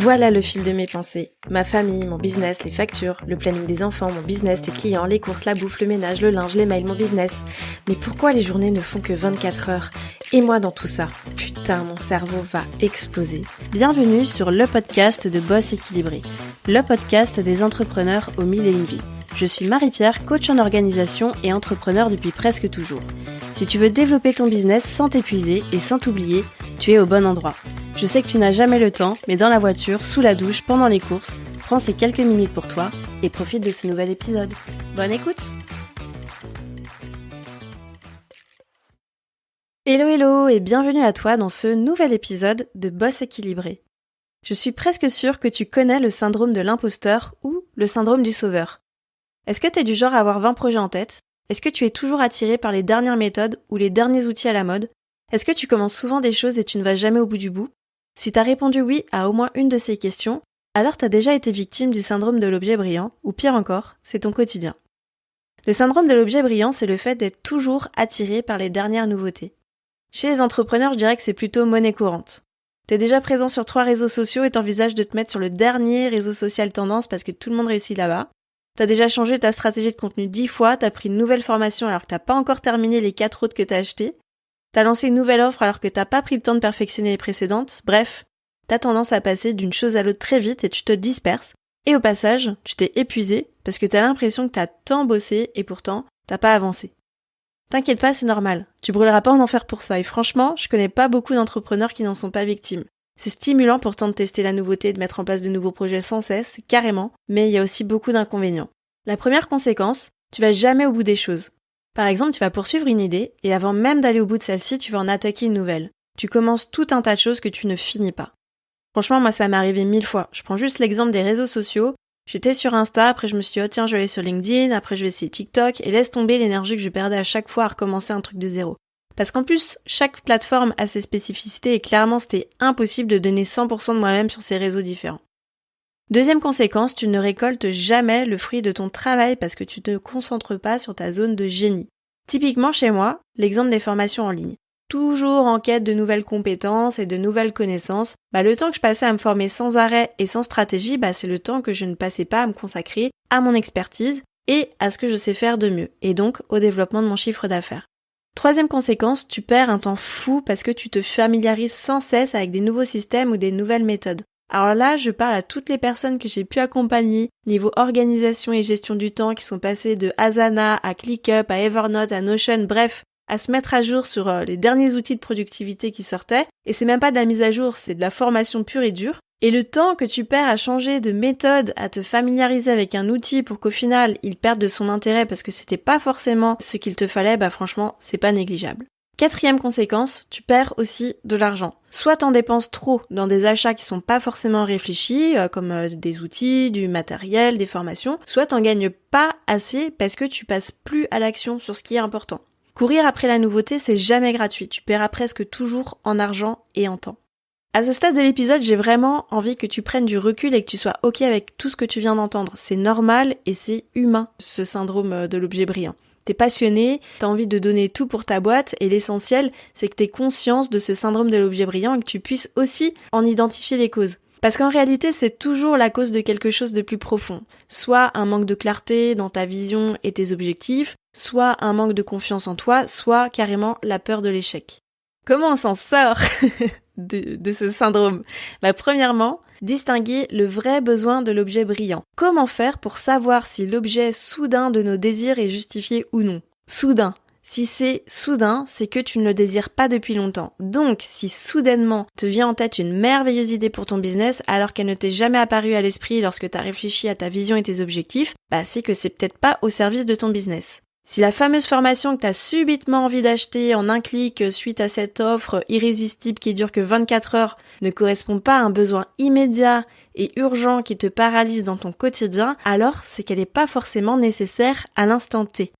Voilà le fil de mes pensées. Ma famille, mon business, les factures, le planning des enfants, mon business, les clients, les courses, la bouffe, le ménage, le linge, les mails, mon business. Mais pourquoi les journées ne font que 24 heures? Et moi dans tout ça? Putain, mon cerveau va exploser. Bienvenue sur le podcast de Boss Équilibré, le podcast des entrepreneurs aux mille et une vies. Je suis Marie-Pierre, coach en organisation et entrepreneur depuis presque toujours. Si tu veux développer ton business sans t'épuiser et sans t'oublier, tu es au bon endroit. Je sais que tu n'as jamais le temps, mais dans la voiture, sous la douche, pendant les courses, prends ces quelques minutes pour toi et profite de ce nouvel épisode. Bonne écoute! Hello et bienvenue à toi dans ce nouvel épisode de Boss Équilibré. Je suis presque sûre que tu connais le syndrome de l'imposteur ou le syndrome du sauveur. Est-ce que tu es du genre à avoir 20 projets en tête? Est-ce que tu es toujours attiré par les dernières méthodes ou les derniers outils à la mode? Est-ce que tu commences souvent des choses et tu ne vas jamais au bout du bout? Si t'as répondu oui à au moins une de ces questions, alors t'as déjà été victime du syndrome de l'objet brillant, ou pire encore, c'est ton quotidien. Le syndrome de l'objet brillant, c'est le fait d'être toujours attiré par les dernières nouveautés. Chez les entrepreneurs, je dirais que c'est plutôt monnaie courante. T'es déjà présent sur 3 réseaux sociaux et t'envisages de te mettre sur le dernier réseau social tendance parce que tout le monde réussit là-bas. T'as déjà changé ta stratégie de contenu 10 fois, t'as pris une nouvelle formation alors que t'as pas encore terminé les 4 autres que t'as achetées. T'as lancé une nouvelle offre alors que t'as pas pris le temps de perfectionner les précédentes. Bref, t'as tendance à passer d'une chose à l'autre très vite et tu te disperses. Et au passage, tu t'es épuisé parce que t'as l'impression que t'as tant bossé et pourtant, t'as pas avancé. T'inquiète pas, c'est normal. Tu brûleras pas en enfer pour ça et franchement, je connais pas beaucoup d'entrepreneurs qui n'en sont pas victimes. C'est stimulant pourtant de tester la nouveauté et de mettre en place de nouveaux projets sans cesse, carrément, mais il y a aussi beaucoup d'inconvénients. La première conséquence, tu vas jamais au bout des choses. Par exemple, tu vas poursuivre une idée et avant même d'aller au bout de celle-ci, tu vas en attaquer une nouvelle. Tu commences tout un tas de choses que tu ne finis pas. Franchement, moi ça m'est arrivé 1000 fois. Je prends juste l'exemple des réseaux sociaux. J'étais sur Insta, après je me suis dit, oh tiens, je vais aller sur LinkedIn, après je vais essayer TikTok, et laisse tomber l'énergie que je perdais à chaque fois à recommencer un truc de zéro. Parce qu'en plus, chaque plateforme a ses spécificités et clairement c'était impossible de donner 100% de moi-même sur ces réseaux différents. Deuxième conséquence, tu ne récoltes jamais le fruit de ton travail parce que tu ne te concentres pas sur ta zone de génie. Typiquement chez moi, l'exemple des formations en ligne. Toujours en quête de nouvelles compétences et de nouvelles connaissances, le temps que je passais à me former sans arrêt et sans stratégie, c'est le temps que je ne passais pas à me consacrer à mon expertise et à ce que je sais faire de mieux, et donc au développement de mon chiffre d'affaires. Troisième conséquence, tu perds un temps fou parce que tu te familiarises sans cesse avec des nouveaux systèmes ou des nouvelles méthodes. Alors là, je parle à toutes les personnes que j'ai pu accompagner niveau organisation et gestion du temps qui sont passées de Asana à ClickUp, à Evernote, à Notion, bref, à se mettre à jour sur les derniers outils de productivité qui sortaient. Et c'est même pas de la mise à jour, c'est de la formation pure et dure. Et le temps que tu perds à changer de méthode, à te familiariser avec un outil pour qu'au final, il perde de son intérêt parce que c'était pas forcément ce qu'il te fallait, franchement, c'est pas négligeable. Quatrième conséquence, tu perds aussi de l'argent. Soit t'en dépenses trop dans des achats qui sont pas forcément réfléchis, comme des outils, du matériel, des formations, soit t'en gagnes pas assez parce que tu passes plus à l'action sur ce qui est important. Courir après la nouveauté, c'est jamais gratuit, tu paieras presque toujours en argent et en temps. À ce stade de l'épisode, j'ai vraiment envie que tu prennes du recul et que tu sois ok avec tout ce que tu viens d'entendre. C'est normal et c'est humain, ce syndrome de l'objet brillant. T'es passionné, t'as envie de donner tout pour ta boîte et l'essentiel, c'est que t'aies conscience de ce syndrome de l'objet brillant et que tu puisses aussi en identifier les causes. Parce qu'en réalité, c'est toujours la cause de quelque chose de plus profond. Soit un manque de clarté dans ta vision et tes objectifs, soit un manque de confiance en toi, soit carrément la peur de l'échec. Comment on s'en sort de ce syndrome? Premièrement, distinguer le vrai besoin de l'objet brillant. Comment faire pour savoir si l'objet soudain de nos désirs est justifié ou non? Soudain. Si c'est soudain, c'est que tu ne le désires pas depuis longtemps. Donc, si soudainement te vient en tête une merveilleuse idée pour ton business, alors qu'elle ne t'est jamais apparue à l'esprit lorsque tu as réfléchi à ta vision et tes objectifs, c'est que c'est peut-être pas au service de ton business. Si la fameuse formation que tu as subitement envie d'acheter en un clic suite à cette offre irrésistible qui dure que 24 heures ne correspond pas à un besoin immédiat et urgent qui te paralyse dans ton quotidien, alors c'est qu'elle n'est pas forcément nécessaire à l'instant T.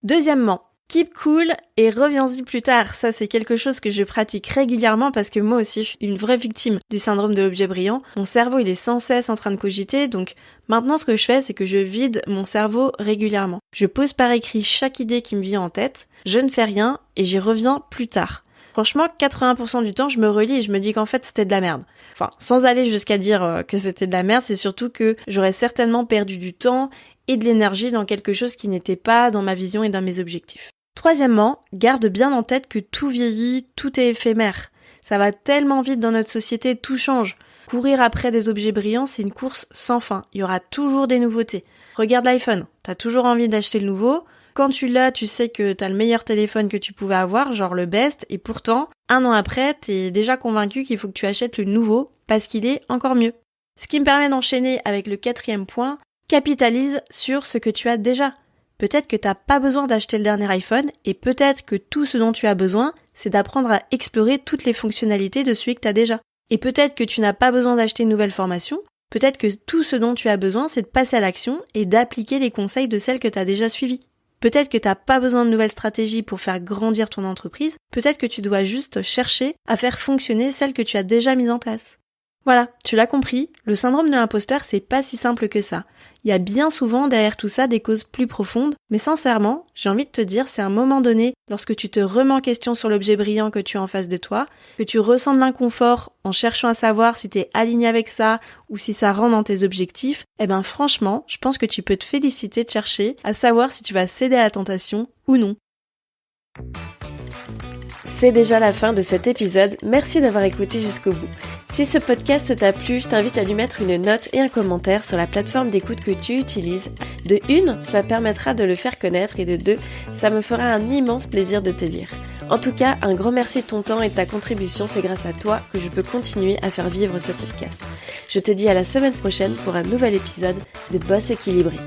Deuxièmement, keep cool et reviens-y plus tard. Ça, c'est quelque chose que je pratique régulièrement parce que moi aussi, je suis une vraie victime du syndrome de l'objet brillant. Mon cerveau, il est sans cesse en train de cogiter, donc maintenant, ce que je fais, c'est que je vide mon cerveau régulièrement. Je pose par écrit chaque idée qui me vient en tête, je ne fais rien et j'y reviens plus tard. Franchement, 80% du temps, je me relis et je me dis qu'en fait, c'était de la merde. Enfin, sans aller jusqu'à dire que c'était de la merde, c'est surtout que j'aurais certainement perdu du temps et de l'énergie dans quelque chose qui n'était pas dans ma vision et dans mes objectifs. Troisièmement, garde bien en tête que tout vieillit, tout est éphémère. Ça va tellement vite dans notre société, tout change. Courir après des objets brillants, c'est une course sans fin. Il y aura toujours des nouveautés. Regarde l'iPhone, t'as toujours envie d'acheter le nouveau. Quand tu l'as, tu sais que t'as le meilleur téléphone que tu pouvais avoir, genre le best, et pourtant, 1 an après, t'es déjà convaincu qu'il faut que tu achètes le nouveau parce qu'il est encore mieux. Ce qui me permet d'enchaîner avec le 4e point, capitalise sur ce que tu as déjà. Peut-être que t'as pas besoin d'acheter le dernier iPhone et peut-être que tout ce dont tu as besoin, c'est d'apprendre à explorer toutes les fonctionnalités de celui que t'as déjà. Et peut-être que tu n'as pas besoin d'acheter une nouvelle formation, peut-être que tout ce dont tu as besoin, c'est de passer à l'action et d'appliquer les conseils de celles que t'as déjà suivies. Peut-être que t'as pas besoin de nouvelles stratégies pour faire grandir ton entreprise, peut-être que tu dois juste chercher à faire fonctionner celles que tu as déjà mises en place. Voilà, tu l'as compris, le syndrome de l'imposteur, c'est pas si simple que ça. Il y a bien souvent derrière tout ça des causes plus profondes, mais sincèrement, j'ai envie de te dire, c'est à un moment donné, lorsque tu te remets en question sur l'objet brillant que tu as en face de toi, que tu ressens de l'inconfort en cherchant à savoir si t'es aligné avec ça ou si ça rentre dans tes objectifs, franchement, je pense que tu peux te féliciter de chercher à savoir si tu vas céder à la tentation ou non. C'est déjà la fin de cet épisode, merci d'avoir écouté jusqu'au bout. Si ce podcast t'a plu, je t'invite à lui mettre une note et un commentaire sur la plateforme d'écoute que tu utilises. De 1, ça permettra de le faire connaître et de 2, ça me fera un immense plaisir de te lire. En tout cas, un grand merci de ton temps et de ta contribution, c'est grâce à toi que je peux continuer à faire vivre ce podcast. Je te dis à la semaine prochaine pour un nouvel épisode de Boss équilibré.